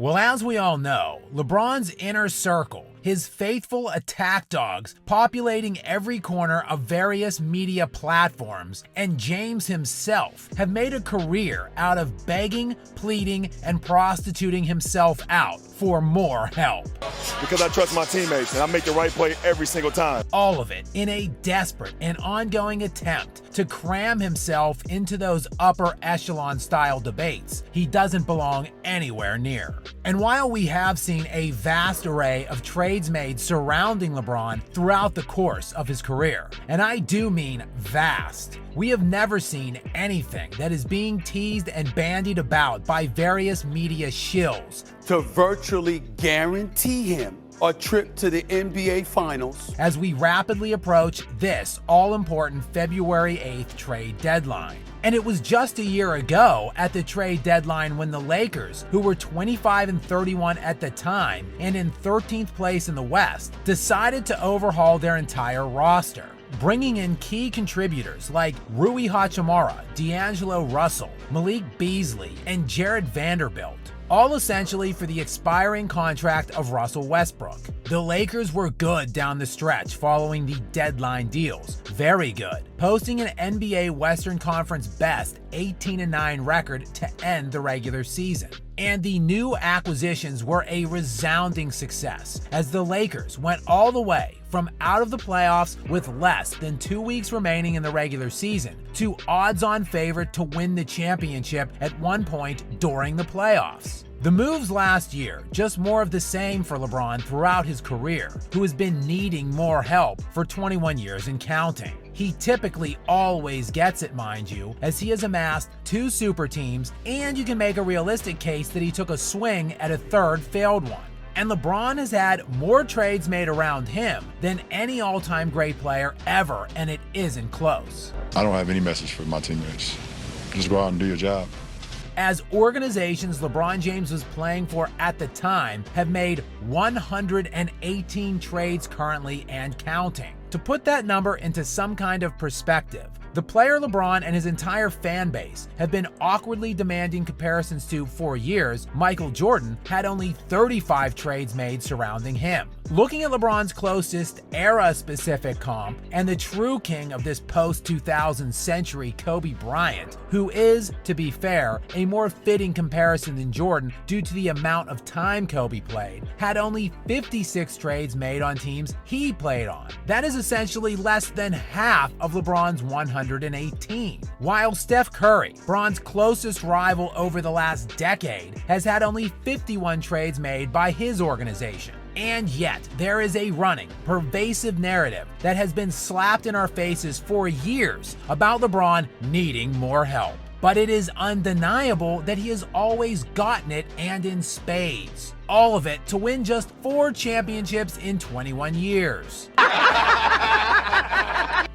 Well, as we all know, LeBron's inner circle, his faithful attack dogs populating every corner of various media platforms, and James himself have made a career out of begging, pleading, and prostituting himself out for more help. Because I trust my teammates and I make the right play every single time. All of it in a desperate and ongoing attempt to cram himself into those upper echelon style debates he doesn't belong anywhere near. And while we have seen a vast array of trades made surrounding LeBron throughout the course of his career, and I do mean vast, we have never seen anything that is being teased and bandied about by various media shills to virtually guarantee him a trip to the NBA Finals as we rapidly approach this all-important February 8th trade deadline. And it was just a year ago at the trade deadline when the Lakers, who were 25-31 at the time and in 13th place in the West, decided to overhaul their entire roster, bringing in key contributors like Rui Hachimura, D'Angelo Russell, Malik Beasley, and Jared Vanderbilt, all essentially for the expiring contract of Russell Westbrook. The Lakers were good down the stretch following the deadline deals, very good, posting an NBA Western Conference best 18-9 record to end the regular season. And the new acquisitions were a resounding success, as the Lakers went all the way from out of the playoffs with less than 2 weeks remaining in the regular season to odds-on favorite to win the championship at one point during the playoffs. The moves last year, just more of the same for LeBron throughout his career, who has been needing more help for 21 years and counting. He typically always gets it, mind you, as he has amassed 2 super teams, and you can make a realistic case that he took a swing at a third failed one. And LeBron has had more trades made around him than any all-time great player ever, and it isn't close. I don't have any message for my teammates. Just go out and do your job. As organizations LeBron James was playing for at the time have made 118 trades currently and counting. To put that number into some kind of perspective, the player LeBron and his entire fan base have been awkwardly demanding comparisons to for years, Michael Jordan, had only 35 trades made surrounding him. Looking at LeBron's closest era-specific comp and the true king of this post-2000 century, Kobe Bryant, who is, to be fair, a more fitting comparison than Jordan due to the amount of time Kobe played, had only 56 trades made on teams he played on. That is essentially less than half of LeBron's 118. While Steph Curry, LeBron's closest rival over the last decade, has had only 51 trades made by his organization. And yet, there is a running, pervasive narrative that has been slapped in our faces for years about LeBron needing more help. But it is undeniable that he has always gotten it, and in spades. All of it to win just 4 championships in 21 years.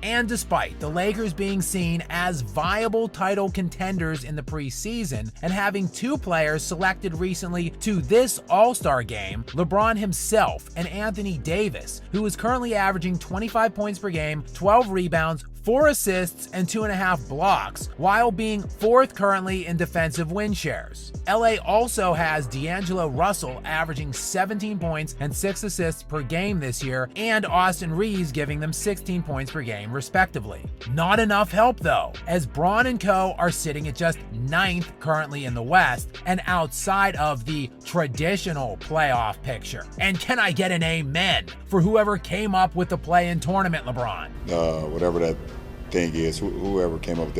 And despite the Lakers being seen as viable title contenders in the preseason and having 2 players selected recently to this All-Star game, LeBron himself and Anthony Davis, who is currently averaging 25 points per game, 12 rebounds, 4 assists, and 2.5 blocks, while being 4th currently in defensive win shares. LA also has D'Angelo Russell averaging 17 points and 6 assists per game this year, and Austin Reeves giving them 16 points per game respectively. Not enough help though, as Bron and co are sitting at just 9th currently in the West and outside of the traditional playoff picture. And can I get an amen for whoever came up with the play-in tournament, LeBron? Whatever that thing is, whoever came up with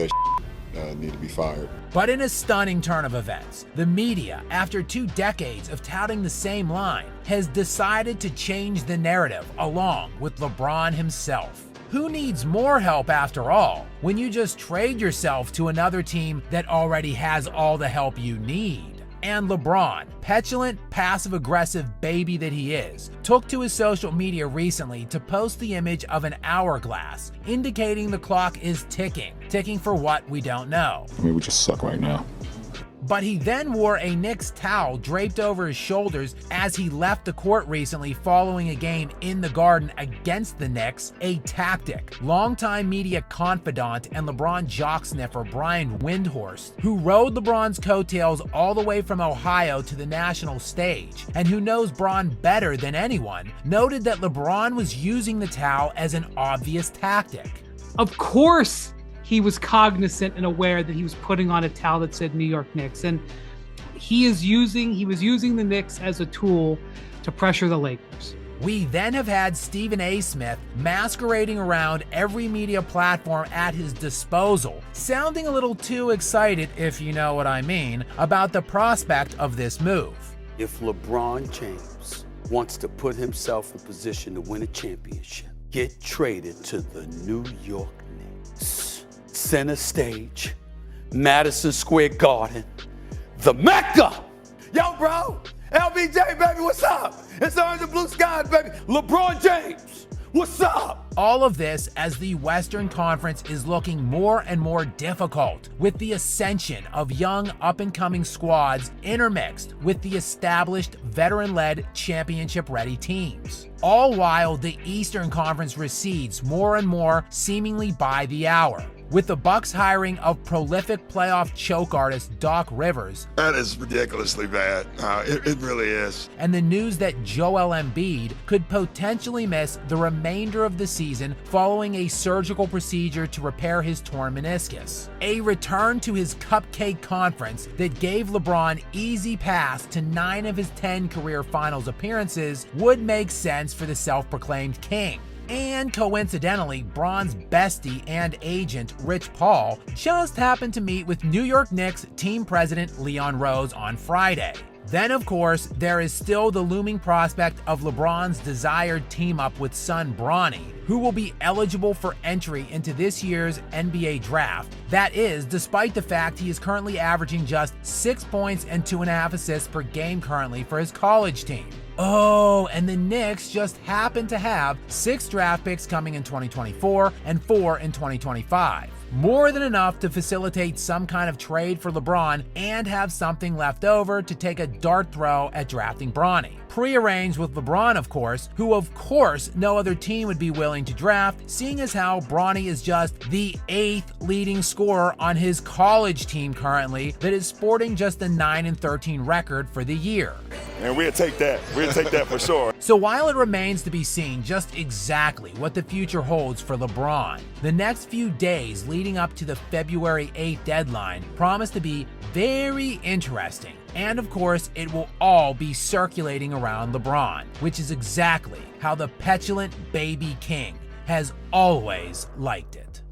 that need to be fired. But in a stunning turn of events, the media, after 2 decades of touting the same line, has decided to change the narrative along with LeBron himself. Who needs more help after all, when you just trade yourself to another team that already has all the help you need? And LeBron, petulant, passive-aggressive baby that he is, took to his social media recently to post the image of an hourglass, indicating the clock is ticking for what we don't know. I mean, we just suck right now. But he then wore a Knicks towel draped over his shoulders as he left the court recently following a game in the Garden against the Knicks, a tactic. Longtime media confidant and LeBron jock sniffer Brian Windhorst, who rode LeBron's coattails all the way from Ohio to the national stage, and who knows Bron better than anyone, noted that LeBron was using the towel as an obvious tactic. Of course, he was cognizant and aware that he was putting on a towel that said New York Knicks, and he was using the Knicks as a tool to pressure the Lakers. We then have had Stephen A. Smith masquerading around every media platform at his disposal, sounding a little too excited, if you know what I mean, about the prospect of this move. If LeBron James wants to put himself in position to win a championship, get traded to the New York Knicks. Center stage, Madison Square Garden, the Mecca. Yo, bro, LBJ, baby, what's up? It's orange and blue skies, baby. LeBron James, what's up? All of this as the Western Conference is looking more and more difficult, with the ascension of young up-and-coming squads intermixed with the established veteran-led championship-ready teams. All while the Eastern Conference recedes more and more seemingly by the hour, with the Bucks hiring of prolific playoff choke artist Doc Rivers. That is ridiculously bad. It really is. And the news that Joel Embiid could potentially miss the remainder of the season following a surgical procedure to repair his torn meniscus. A return to his cupcake conference that gave LeBron easy pass to 9 of his 10 career finals appearances would make sense for the self-proclaimed king. And coincidentally, Bron's bestie and agent, Rich Paul, just happened to meet with New York Knicks team president Leon Rose on Friday. Then, of course, there is still the looming prospect of LeBron's desired team-up with son Bronny, who will be eligible for entry into this year's NBA draft. That is, despite the fact he is currently averaging just 6 points and 2.5 assists per game currently for his college team. Oh, and the Knicks just happen to have 6 draft picks coming in 2024 and 4 in 2025. More than enough to facilitate some kind of trade for LeBron and have something left over to take a dart throw at drafting Bronny. Prearranged with LeBron, of course, who of course no other team would be willing to draft, seeing as how Bronny is just the 8th leading scorer on his college team currently that is sporting just a 9-13 record for the year. And we'll take that. We'll take that for sure. So while it remains to be seen just exactly what the future holds for LeBron, the next few days leading up to the February 8th deadline promise to be very interesting. And of course, it will all be circulating around LeBron, which is exactly how the petulant baby king has always liked it.